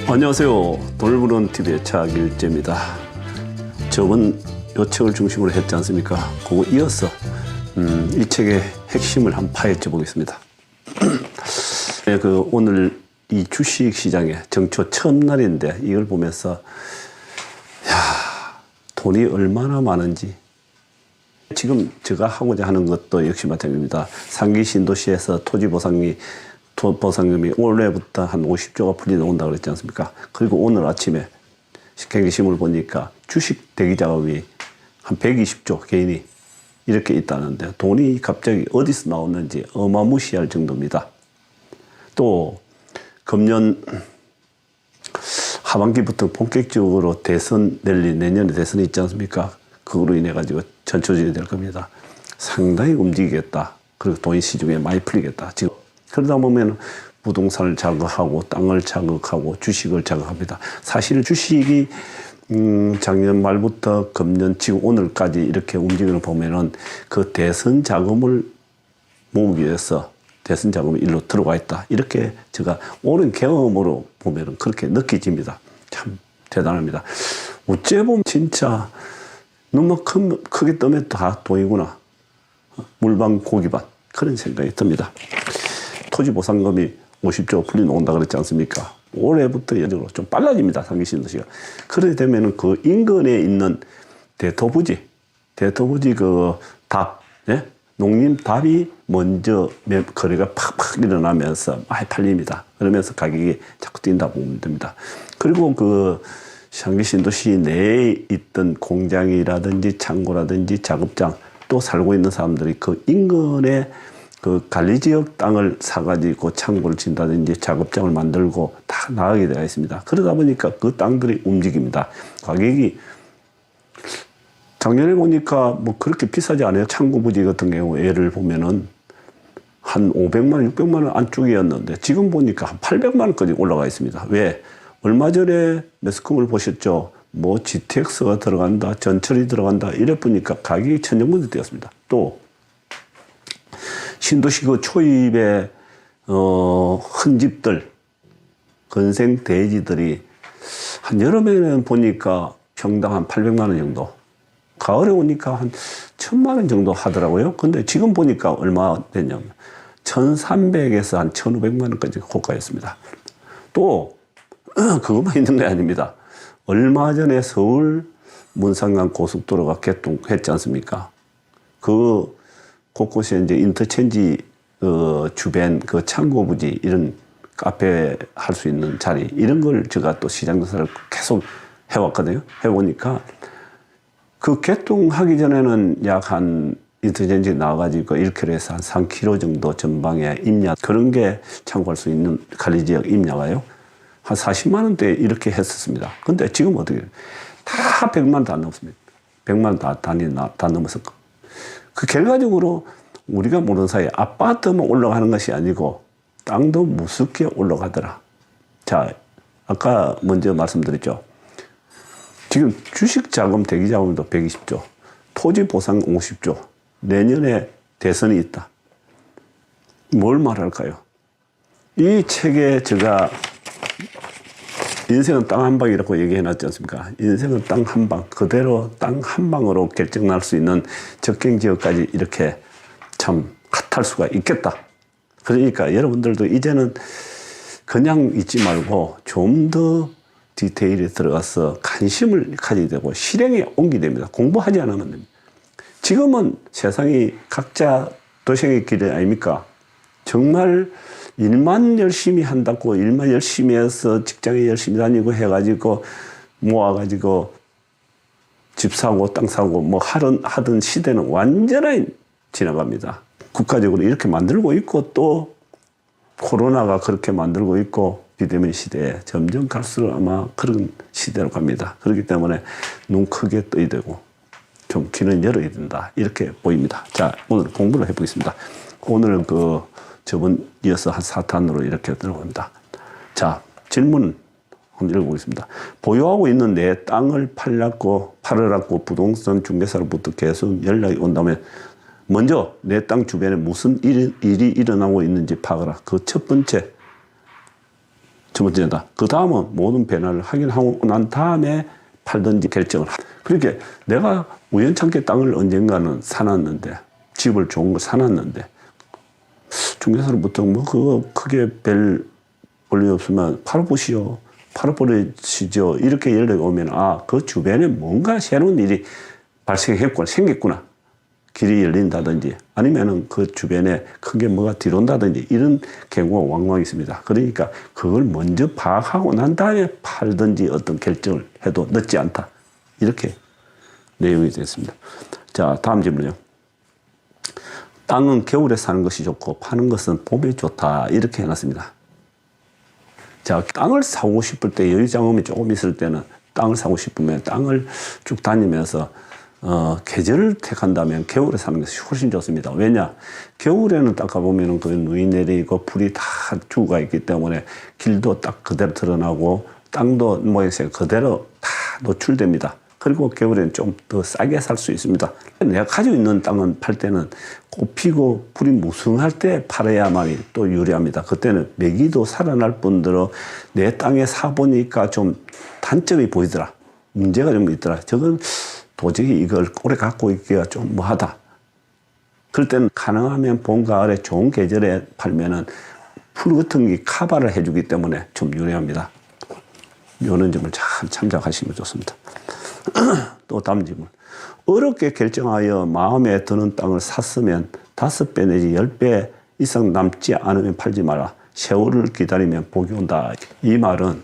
안녕하세요. 돈을 버는 TV의 차길재입니다. 저번 요 책을 중심으로 했지 않습니까? 그거 이어서 이 책의 핵심을 한번 파헤쳐 보겠습니다. 네, 오늘 이 주식 시장의 정초 처음 날인데 이걸 보면서 돈이 얼마나 많은지, 지금 제가 하고자 하는 것도 역시 마찬가지입니다. 상기 신도시에서 보상금이 올해부터 한 50조가 풀리 나온다고 그랬지 않습니까? 그리고 오늘 아침에 경기신문을 보니까 주식 대기 자금이 한 120조 개인이 이렇게 있다는데 돈이 갑자기 어디서 나오는지 어마무시할 정도입니다. 또 금년 하반기부터 본격적으로 대선 내년에 대선이 있지 않습니까? 그거로 인해 가지고 전초전이 될 겁니다. 상당히 움직이겠다. 그리고 돈이 시중에 많이 풀리겠다. 지금 그러다 보면 부동산을 자극하고 땅을 자극하고 주식을 자극합니다. 사실 주식이 작년 말부터 금년 지금 오늘까지 이렇게 움직이는 걸 보면은 그 대선 자금을 모으기 위해서 대선 자금이 일로 들어가 있다. 이렇게 제가 오랜 경험으로 보면은 그렇게 느껴집니다. 참 대단합니다. 어째 보면 진짜 눈만 크게 뜨면 다 돈이구나. 물반 고기반 그런 생각이 듭니다. 토지 보상금이 50조 풀리 나온다 그랬지 않습니까? 올해부터 예정으로 좀 빨라집니다. 상기신도시가. 그렇게 되면은 그 인근에 있는 대토부지 그 답, 예? 농림답이 먼저 거래가 팍팍 일어나면서 많이 팔립니다. 그러면서 가격이 자꾸 뛴다 보면 됩니다. 그리고 그 상기신도시 내에 있던 공장이라든지 창고라든지 작업장 또 살고 있는 사람들이 그 인근에 그 관리지역 땅을 사가지고 창고를 짓는다든지 작업장을 만들고 다 나가게 되어 있습니다. 그러다 보니까 그 땅들이 움직입니다. 가격이 작년에 보니까 뭐 그렇게 비싸지 않아요. 창고 부지 같은 경우 예를 보면은 한 500만 원, 600만 원 안쪽이었는데 지금 보니까 한 800만 원까지 올라가 있습니다. 왜? 얼마 전에 매스컴을 보셨죠? 뭐 GTX가 들어간다, 전철이 들어간다 이래 보니까 가격이 천정부지 되었습니다. 또 신도시 그 초입의 흔집들, 건생 대지들이 한 여름에는 보니까 평당 한 800만 원 정도, 가을에 오니까 한 1000만 원 정도 하더라고요. 근데 지금 보니까 얼마 됐냐면 1300에서 한 1500만 원까지 고가였습니다. 또 그것만 있는 게 아닙니다. 얼마 전에 서울 문산간 고속도로가 개통했지 않습니까? 그 곳곳에 이제 인터체인지 주변 그 창고 부지 이런 카페 할 수 있는 자리 이런 걸 제가 또 시장 조사를 계속 해왔거든요. 해보니까 그 개통하기 전에는 약 한 인터체인지 나와가지고 1km에서 한 3km 정도 전방에 임야 그런 게 창고할 수 있는 관리지역 임야가요 한 40만 원대 이렇게 했었습니다. 근데 지금 어떻게 다 100만 원 다 넘습니다. 100만 원 다 넘어서 그 결과적으로 우리가 모르는 사이에 아파트만 올라가는 것이 아니고 땅도 무섭게 올라가더라. 자, 아까 먼저 말씀드렸죠. 지금 주식 자금, 대기 자금도 120조, 토지 보상 50조, 내년에 대선이 있다. 뭘 말할까요? 이 책에 제가 인생은 땅 한 방이라고 얘기해놨지 않습니까? 인생은 땅 한 방, 그대로 땅 한 방으로 결정날 수 있는 적경지역까지 이렇게 참 핫할 수가 있겠다. 그러니까 여러분들도 이제는 그냥 있지 말고 좀 더 디테일에 들어가서 관심을 가지게 되고 실행에 옮기게 됩니다. 공부하지 않으면 됩니다. 지금은 세상이 각자 도생의 길 아닙니까? 정말 일만 열심히 한다고 일만 열심히 해서 직장에 열심히 다니고 해가지고 모아가지고 집 사고 땅 사고 뭐 하던 시대는 완전히 지나갑니다. 국가적으로 이렇게 만들고 있고 또 코로나가 그렇게 만들고 있고 비대면 시대에 점점 갈수록 아마 그런 시대로 갑니다. 그렇기 때문에 눈 크게 떠야 되고 좀 귀는 열어야 된다 이렇게 보입니다. 자, 오늘 공부를 해보겠습니다. 오늘은 저번 이어서 한 4탄으로 이렇게 들어갑니다. 자, 질문 한번 읽어보겠습니다. 보유하고 있는 내 땅을 팔으라고 부동산 중개사로부터 계속 연락이 온다면 먼저 내 땅 주변에 무슨 일이 일어나고 있는지 파악하라. 그 첫 번째 첫 번째다. 그 다음은 모든 변화를 확인하고 난 다음에 팔든지 결정을 하다. 그러니까 내가 우연찮게 땅을 언젠가는 사놨는데, 집을 좋은 거 사놨는데, 중개사로부터 뭐 그거 크게 별 볼일 없으면 팔아보시오. 팔아버리시죠. 이렇게 연락이 오면, 아, 그 주변에 뭔가 새로운 일이 발생했구나, 생겼구나. 길이 열린다든지, 아니면은 그 주변에 크게 뭐가 들어온다든지, 이런 경우가 왕왕 있습니다. 그러니까 그걸 먼저 파악하고 난 다음에 팔든지 어떤 결정을 해도 늦지 않다. 이렇게 내용이 되었습니다. 자, 다음 질문요. 땅은 겨울에 사는 것이 좋고 파는 것은 봄에 좋다. 이렇게 해놨습니다. 자, 땅을 사고 싶을 때 여유자금이 조금 있을 때는 땅을 사고 싶으면 땅을 쭉 다니면서 계절을 택한다면 겨울에 사는 것이 훨씬 좋습니다. 왜냐? 겨울에는 딱 가보면 그 눈이 내리고 풀이 다 죽어가 있기 때문에 길도 딱 그대로 드러나고 땅도 모양새가 그대로 다 노출됩니다. 그리고 겨울에는 좀 더 싸게 살 수 있습니다. 내가 가지고 있는 땅은 팔 때는 꽃 피고 풀이 무성할 때 팔아야만이 또 유리합니다. 그때는 매기도 살아날 뿐더러 내 땅에 사보니까 좀 단점이 보이더라. 문제가 좀 있더라. 저건 도저히 이걸 오래 갖고 있기가 좀 뭐하다. 그럴 때는 가능하면 봄, 가을에 좋은 계절에 팔면은 풀 같은 게 커버를 해주기 때문에 좀 유리합니다. 이런 점을 잘 참작하시면 좋습니다. 또 다음 질문. 어렵게 결정하여 마음에 드는 땅을 샀으면 5배 내지 10배 이상 남지 않으면 팔지 마라. 세월을 기다리면 복이 온다. 이 말은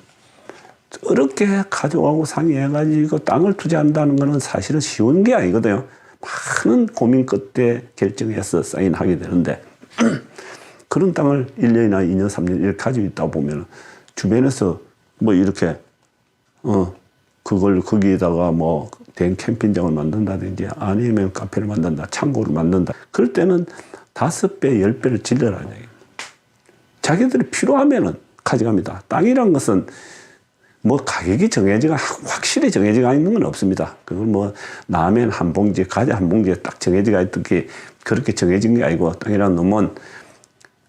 어렵게 가져가고 상의해가지고 땅을 투자한다는 것은 사실은 쉬운 게 아니거든요. 많은 고민 끝에 결정해서 사인하게 되는데 그런 땅을 1년이나 2년, 3년 이렇게 가지고 있다 보면 주변에서 뭐 이렇게 그걸 거기에다가 뭐 된 캠핑장을 만든다든지 아니면 카페를 만든다, 창고를 만든다. 그럴 때는 5배, 10배를 질러라는 얘기입니다. 자기들이 필요하면은 가져갑니다. 땅이란 것은 뭐 가격이 정해지가 확실히 정해지가 있는 건 없습니다. 그건 뭐 라면 한 봉지, 과자 한 봉지에 딱 정해지가 있던 게 그렇게 정해진 게 아니고 땅이란 놈은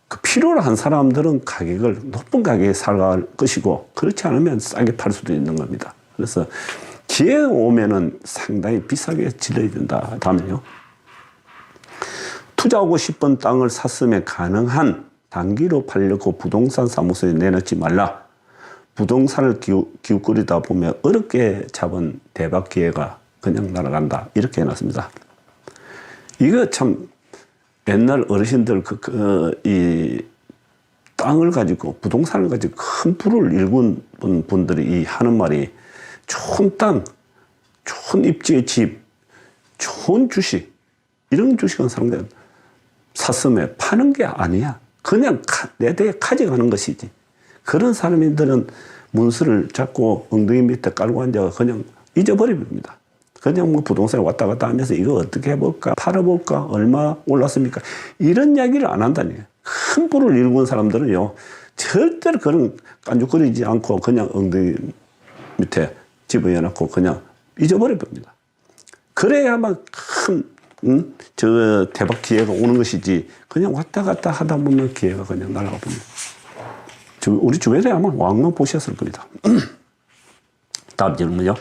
그 필요로 한 사람들은 가격을 높은 가격에 살아갈 것이고 그렇지 않으면 싸게 팔 수도 있는 겁니다. 그래서 기회가 오면은 상당히 비싸게 질러야 된다. 다음에요. 투자하고 싶은 땅을 샀으면 가능한 단기로 팔려고 부동산 사무소에 내놓지 말라. 부동산을 기웃거리다 보면 어렵게 잡은 대박 기회가 그냥 날아간다. 이렇게 해놨습니다. 이거 참 옛날 어르신들 이 땅을 가지고 부동산을 가지고 큰 부를 일군 분들이 하는 말이 좋은 땅, 좋은 입지의 집, 좋은 주식 이런 주식은 상대는 샀으면 파는 게 아니야. 그냥 내 대에 가져가는 것이지. 그런 사람들은 문서를 잡고 엉덩이 밑에 깔고 앉아 그냥 잊어버립니다. 그냥 뭐 부동산에 왔다 갔다 하면서 이거 어떻게 해볼까? 팔아볼까? 얼마 올랐습니까? 이런 이야기를 안 한다니. 큰 부를 일군 사람들은요, 절대로 그런 깐죽거리지 않고 그냥 엉덩이 밑에 집어넣고 그냥 잊어버립니다. 그래야만 큰, 대박 기회가 오는 것이지, 그냥 왔다 갔다 하다 보면 기회가 그냥 날아가 봅니다. 우리 주변에 아마 왕왕 보셨을 겁니다. 다음 질문요.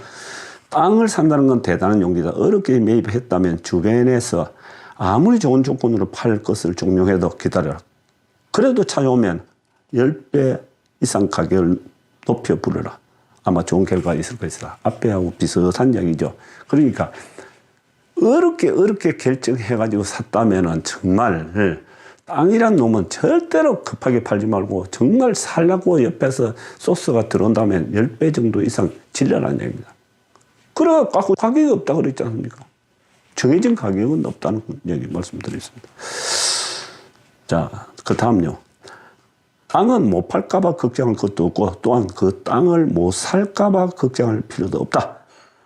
땅을 산다는 건 대단한 용기다. 어렵게 매입했다면 주변에서 아무리 좋은 조건으로 팔 것을 종용해도 기다려라. 그래도 찾아오면 10배 이상 가격을 높여 부르라. 아마 좋은 결과가 있을 것이다. 앞에하고 비슷한 이야기죠. 그러니까 어렵게 결정해가지고 샀다면은 정말 땅이란 놈은 절대로 급하게 팔지 말고 정말 살라고 옆에서 소스가 들어온다면 10배 정도 이상 질러라는 얘기입니다. 그래갖고 가격이 없다 그랬지 않습니까? 정해진 가격은 없다는 얘기 말씀드리겠습니다. 자, 그 다음요. 땅은 못 팔까봐 걱정할 것도 없고 또한 그 땅을 못 살까봐 걱정할 필요도 없다.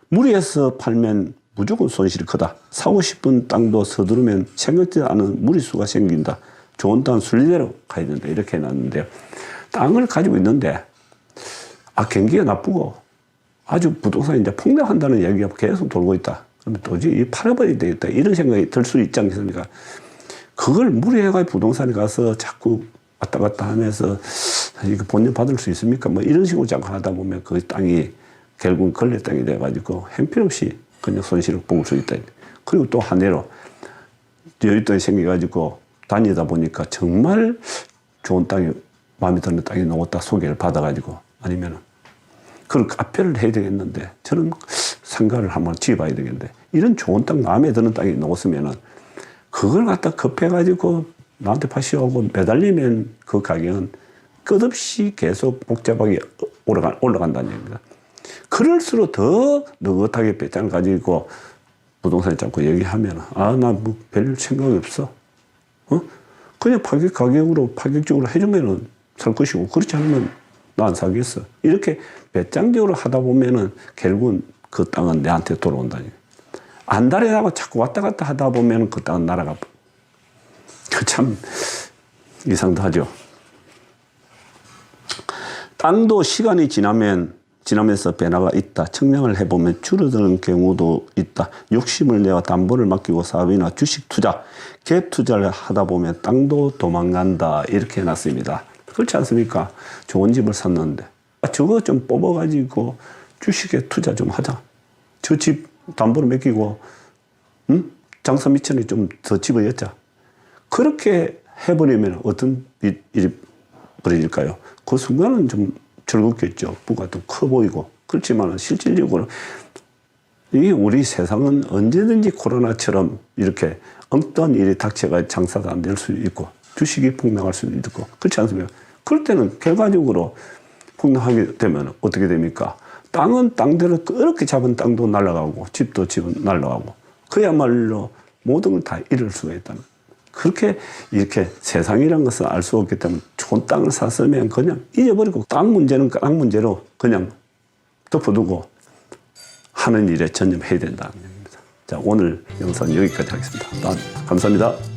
무리해서 팔면 무조건 손실이 크다. 사고 싶은 땅도 서두르면 생각지 않은 무리수가 생긴다. 좋은 땅은 순리대로 가야 된다. 이렇게 해놨는데요. 땅을 가지고 있는데 경기가 나쁘고 아주 부동산이 이제 폭락한다는 얘기가 계속 돌고 있다. 그러면 도저히 팔아버려야 되겠다. 이런 생각이 들 수 있지 않겠습니까? 그걸 무리해가지고 부동산에 가서 자꾸 왔다 갔다 하면서 이거 본전 받을 수 있습니까? 뭐 이런 식으로 자꾸 하다 보면 그 땅이 결국은 걸레 땅이 돼가지고 형편없이 그냥 손실을 볼 수 있다. 그리고 또 한 해로 여윳돈이 생겨가지고 다니다 보니까 정말 좋은 땅이 마음에 드는 땅이 나왔다 소개를 받아가지고 아니면은 그런 카페를 해야 되겠는데 저는 상가를 한번 지어봐야 되겠는데 이런 좋은 땅 마음에 드는 땅이 나왔으면은 그걸 갖다 급해가지고 나한테 파시오고 매달리면 그 가격은 끝없이 계속 복잡하게 올라간다는 얘기입니다. 그럴수록 더 느긋하게 배짱을 가지고 부동산을 잡고 얘기하면 나 뭐 별 생각이 없어. 그냥 가격으로 파격적으로 해주면은 살 것이고 그렇지 않으면 나 안 사겠어. 이렇게 배짱적으로 하다 보면은 결국은 그 땅은 내한테 돌아온다니. 안달해하고 자꾸 왔다 갔다 하다 보면은 그 땅은 날아가. 참 이상도 하죠. 땅도 시간이 지나면서 변화가 있다. 측량을 해보면 줄어드는 경우도 있다. 욕심을 내어 담보를 맡기고 사업이나 주식 투자, 갭 투자를 하다 보면 땅도 도망간다. 이렇게 해놨습니다. 그렇지 않습니까? 좋은 집을 샀는데 저거 좀 뽑아가지고 주식에 투자 좀 하자. 저 집 담보를 맡기고 장사 미천에 좀 더 집어였자. 그렇게 해버리면 어떤 일이 벌어질까요? 그 순간은 좀 즐겁겠죠. 부가 더 커 보이고. 그렇지만 실질적으로 이 우리 세상은 언제든지 코로나처럼 이렇게 엉뚱한 일이 닥쳐가 장사가 안 될 수 있고 주식이 폭락할 수도 있고 그렇지 않습니까? 그럴 때는 결과적으로 폭락하게 되면 어떻게 됩니까? 땅은 땅대로 그렇게 잡은 땅도 날아가고 집도 집은 날아가고 그야말로 모든 걸 다 잃을 수가 있다는. 그렇게 이렇게 세상이란 것을 알 수 없기 때문에 좋은 땅을 샀으면 그냥 잊어버리고 땅 문제는 땅 문제로 그냥 덮어두고 하는 일에 전념해야 된다는 얘기입니다. 자, 오늘 영상은 여기까지 하겠습니다. 감사합니다.